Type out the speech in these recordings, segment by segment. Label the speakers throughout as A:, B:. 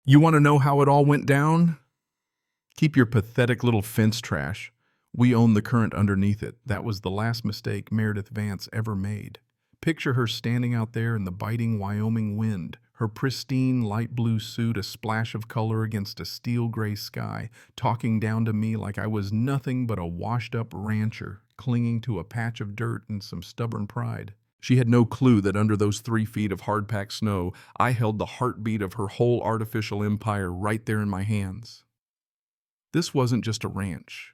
A: You want to know how it all went down? Keep your pathetic little fence trash. We own the current underneath it. That was the last mistake Meredith Vance ever made. Picture her standing out there in the biting Wyoming wind, her pristine light blue suit a splash of color against a steel gray sky, talking down to me like I was nothing but a washed-up rancher, clinging to a patch of dirt and some stubborn pride. She had no clue that under those 3 feet of hard-packed snow, I held the heartbeat of her whole artificial empire right there in my hands. This wasn't just a ranch.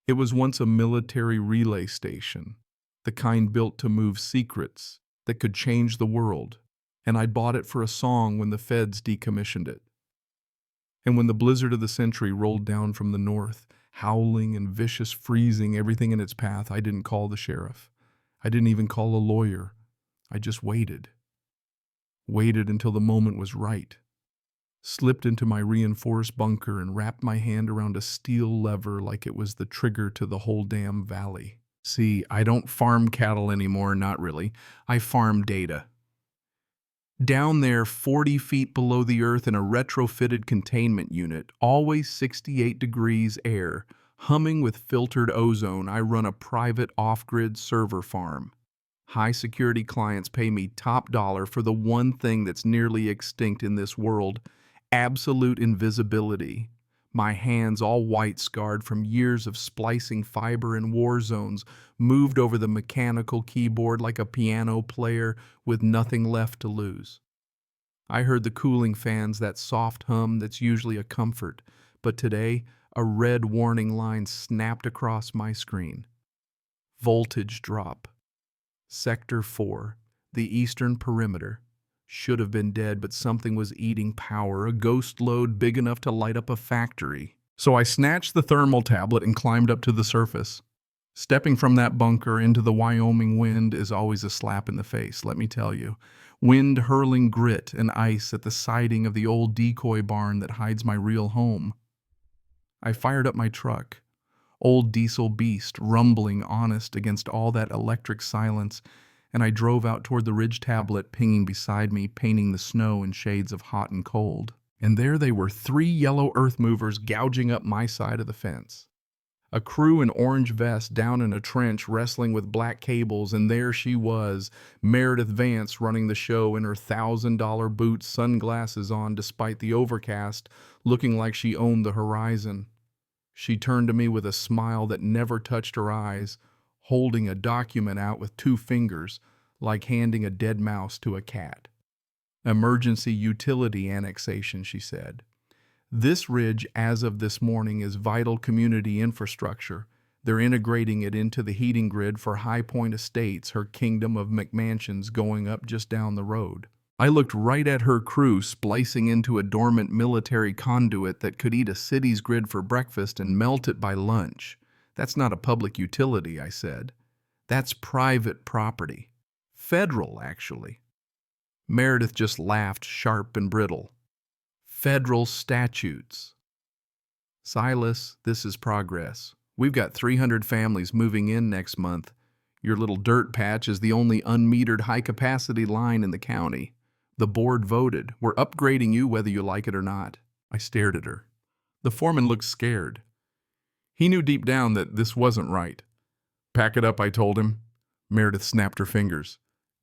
A: It was once a military relay station, the kind built to move secrets that could change the world, and I'd bought it for a song when the feds decommissioned it. And when the blizzard of the century rolled down from the north, howling and vicious, freezing everything in its path, I didn't call the sheriff. I didn't even call a lawyer. I just waited. Waited until the moment was right. Slipped into my reinforced bunker and wrapped my hand around a steel lever like it was the trigger to the whole damn valley. See, I don't farm cattle anymore, not really. I farm data. Down there, 40 feet below the earth in a retrofitted containment unit, always 68 degrees air, humming with filtered ozone, I run a private off-grid server farm. High-security clients pay me top dollar for the one thing that's nearly extinct in this world: absolute invisibility. My hands, all white-scarred from years of splicing fiber in war zones, moved over the mechanical keyboard like a piano player with nothing left to lose. I heard the cooling fans, that soft hum that's usually a comfort, but today, a red warning line snapped across my screen. Voltage drop. Sector 4, the eastern perimeter. Should have been dead, but something was eating power, a ghost load big enough to light up a factory. So I snatched the thermal tablet and climbed up to the surface. Stepping from that bunker into the Wyoming wind is always a slap in the face, let me tell you. Wind hurling grit and ice at the siding of the old decoy barn that hides my real home. I fired up my truck, old diesel beast, rumbling honest against all that electric silence, and I drove out toward the ridge tablet pinging beside me, painting the snow in shades of hot and cold. And there they were, 3 yellow earth movers gouging up my side of the fence. A crew in orange vests down in a trench wrestling with black cables, and there she was, Meredith Vance, running the show in her $1,000 boots, sunglasses on despite the overcast, looking like she owned the horizon. She turned to me with a smile that never touched her eyes, holding a document out with 2 fingers, like handing a dead mouse to a cat. Emergency utility annexation, she said. This ridge, as of this morning, is vital community infrastructure. They're integrating it into the heating grid for High Point Estates, her kingdom of McMansions going up just down the road. I looked right at her crew splicing into a dormant military conduit that could eat a city's grid for breakfast and melt it by lunch. That's not a public utility, I said. That's private property. Federal, actually. Meredith just laughed, sharp and brittle. Federal statutes. Silas, this is progress. We've got 300 families moving in next month. Your little dirt patch is the only unmetered high-capacity line in the county. The board voted. We're upgrading you whether you like it or not. I stared at her. The foreman looked scared. He knew deep down that this wasn't right. Pack it up, I told him. Meredith snapped her fingers.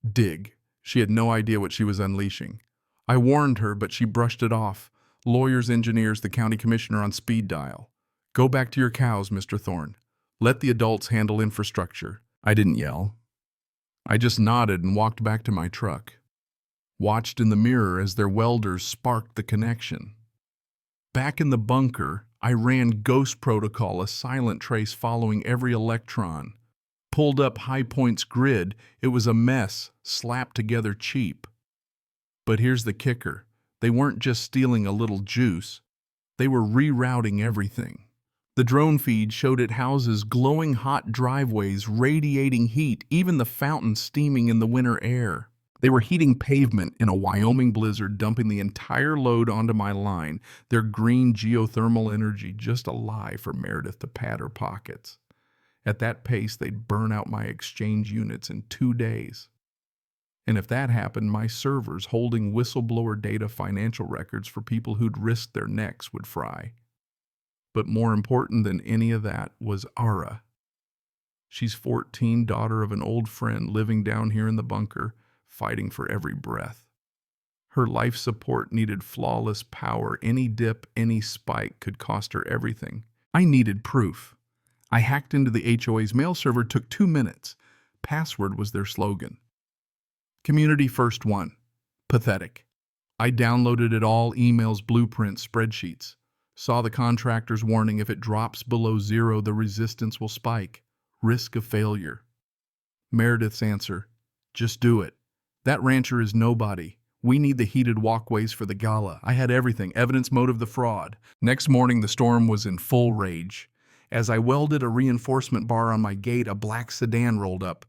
A: Dig. She had no idea what she was unleashing. I warned her, but she brushed it off. Lawyers, engineers, the county commissioner on speed dial. Go back to your cows, Mr. Thorne. Let the adults handle infrastructure. I didn't yell. I just nodded and walked back to my truck. Watched in the mirror as their welders sparked the connection. Back in the bunker, I ran Ghost Protocol, a silent trace following every electron. Pulled up High Point's grid. It was a mess, slapped together cheap. But here's the kicker. They weren't just stealing a little juice. They were rerouting everything. The drone feed showed it houses glowing hot driveways, radiating heat, even the fountain steaming in the winter air. They were heating pavement in a Wyoming blizzard, dumping the entire load onto my line, their green geothermal energy just a lie for Meredith to pad her pockets. At that pace, they'd burn out my exchange units in 2 days. And if that happened, my servers holding whistleblower data financial records for people who'd risked their necks would fry. But more important than any of that was Ara. She's 14, daughter of an old friend living down here in the bunker, fighting for every breath. Her life support needed flawless power. Any dip, any spike could cost her everything. I needed proof. I hacked into the HOA's mail server, took 2 minutes. Password was their slogan. Community first won. Pathetic. I downloaded it all, emails, blueprints, spreadsheets. Saw the contractor's warning: if it drops below 0, the resistance will spike. Risk of failure. Meredith's answer: just do it. That rancher is nobody. We need the heated walkways for the gala. I had everything: evidence, motive, the fraud. Next morning, the storm was in full rage. As I welded a reinforcement bar on my gate, a black sedan rolled up.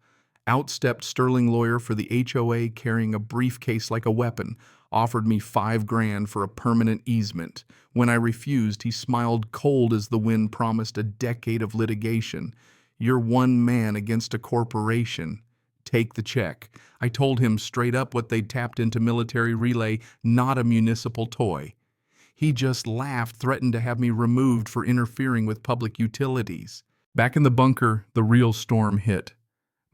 A: Out stepped sterling lawyer for the HOA, carrying a briefcase like a weapon, offered me $5,000 for a permanent easement. When I refused, he smiled cold as the wind, promised a decade of litigation. You're one man against a corporation. Take the check. I told him straight up what they'd tapped into: military relay, not a municipal toy. He just laughed, threatened to have me removed for interfering with public utilities. Back in the bunker, the real storm hit.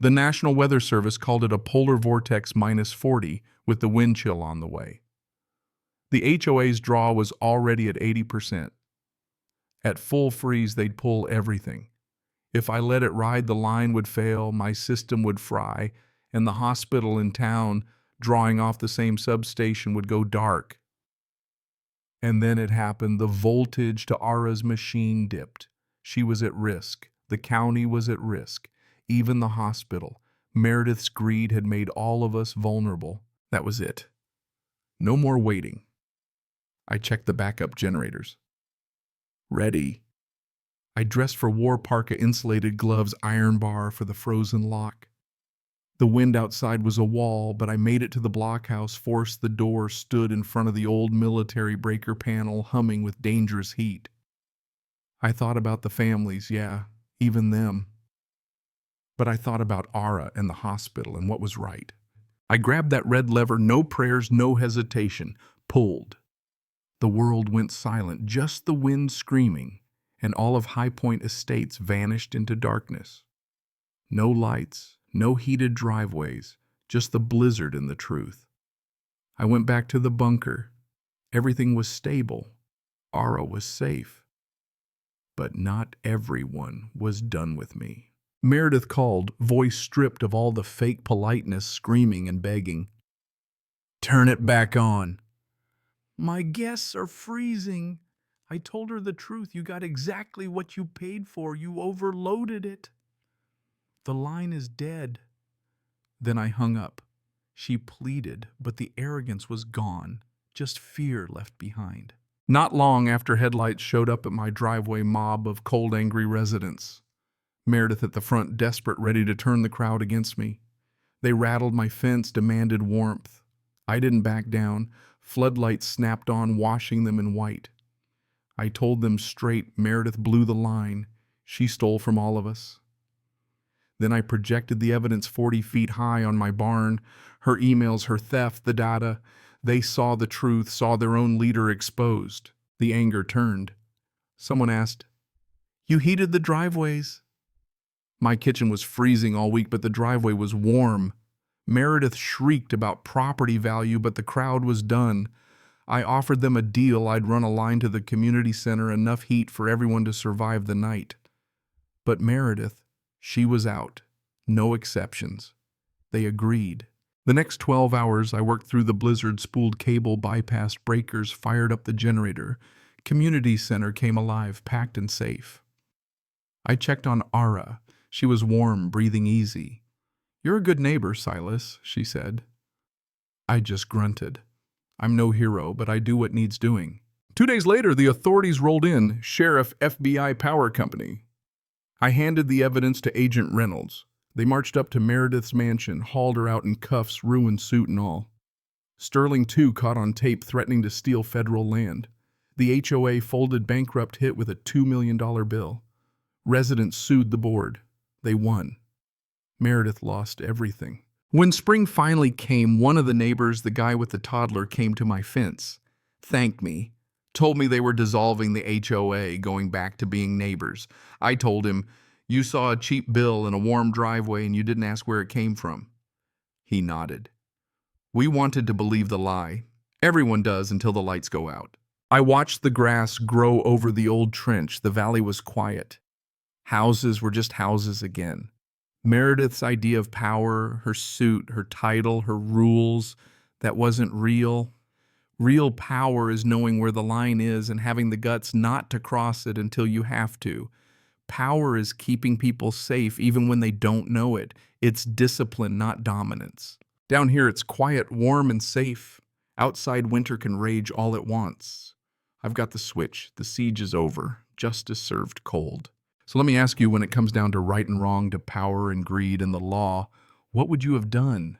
A: The National Weather Service called it a polar vortex -40, with the wind chill on the way. The HOA's draw was already at 80%. At full freeze, they'd pull everything. If I let it ride, the line would fail, my system would fry, and the hospital in town, drawing off the same substation, would go dark. And then it happened. The voltage to Ara's machine dipped. She was at risk. The county was at risk. Even the hospital. Meredith's greed had made all of us vulnerable. That was it. No more waiting. I checked the backup generators. Ready. I dressed for war: parka, insulated gloves, iron bar for the frozen lock. The wind outside was a wall, but I made it to the blockhouse, forced the door, stood in front of the old military breaker panel, humming with dangerous heat. I thought about the families, yeah, even them. But I thought about Ara and the hospital and what was right. I grabbed that red lever, no prayers, no hesitation, pulled. The world went silent, just the wind screaming, and all of High Point Estates vanished into darkness. No lights, no heated driveways, just the blizzard and the truth. I went back to the bunker. Everything was stable. Ara was safe. But not everyone was done with me. Meredith called, voice stripped of all the fake politeness, screaming and begging. Turn it back on. My guests are freezing. I told her the truth. You got exactly what you paid for. You overloaded it. The line is dead. Then I hung up. She pleaded, but the arrogance was gone, just fear left behind. Not long after headlights showed up at my driveway, mob of cold, angry residents. Meredith at the front, desperate, ready to turn the crowd against me. They rattled my fence, demanded warmth. I didn't back down. Floodlights snapped on, washing them in white. I told them straight, Meredith blew the line. She stole from all of us. Then I projected the evidence 40 feet high on my barn, her emails, her theft, the data. They saw the truth, saw their own leader exposed. The anger turned. Someone asked, "You heated the driveways." My kitchen was freezing all week, but the driveway was warm. Meredith shrieked about property value, but the crowd was done. I offered them a deal. I'd run a line to the community center, enough heat for everyone to survive the night. But Meredith, she was out. No exceptions. They agreed. The next 12 hours, I worked through the blizzard, spooled cable, bypassed breakers, fired up the generator. Community center came alive, packed and safe. I checked on Ara. She was warm, breathing easy. "You're a good neighbor, Silas," she said. I just grunted. I'm no hero, but I do what needs doing. 2 days later, the authorities rolled in, sheriff, FBI, power company. I handed the evidence to Agent Reynolds. They marched up to Meredith's mansion, hauled her out in cuffs, ruined suit and all. Sterling, too, caught on tape threatening to steal federal land. The HOA folded bankrupt, hit with a $2 million bill. Residents sued the board. They won. Meredith lost everything. When spring finally came, one of the neighbors, the guy with the toddler, came to my fence, thanked me, told me they were dissolving the HOA, going back to being neighbors. I told him, "You saw a cheap bill and a warm driveway and you didn't ask where it came from." He nodded. We wanted to believe the lie. Everyone does until the lights go out. I watched the grass grow over the old trench. The valley was quiet. Houses were just houses again. Meredith's idea of power, her suit, her title, her rules, that wasn't real. Real power is knowing where the line is and having the guts not to cross it until you have to. Power is keeping people safe even when they don't know it. It's discipline, not dominance. Down here it's quiet, warm, and safe. Outside winter can rage all it wants. I've got the switch. The siege is over. Justice served cold. So let me ask you, when it comes down to right and wrong, to power and greed and the law, what would you have done?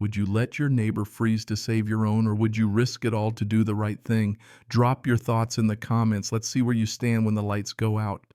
A: Would you let your neighbor freeze to save your own, or would you risk it all to do the right thing? Drop your thoughts in the comments. Let's see where you stand when the lights go out.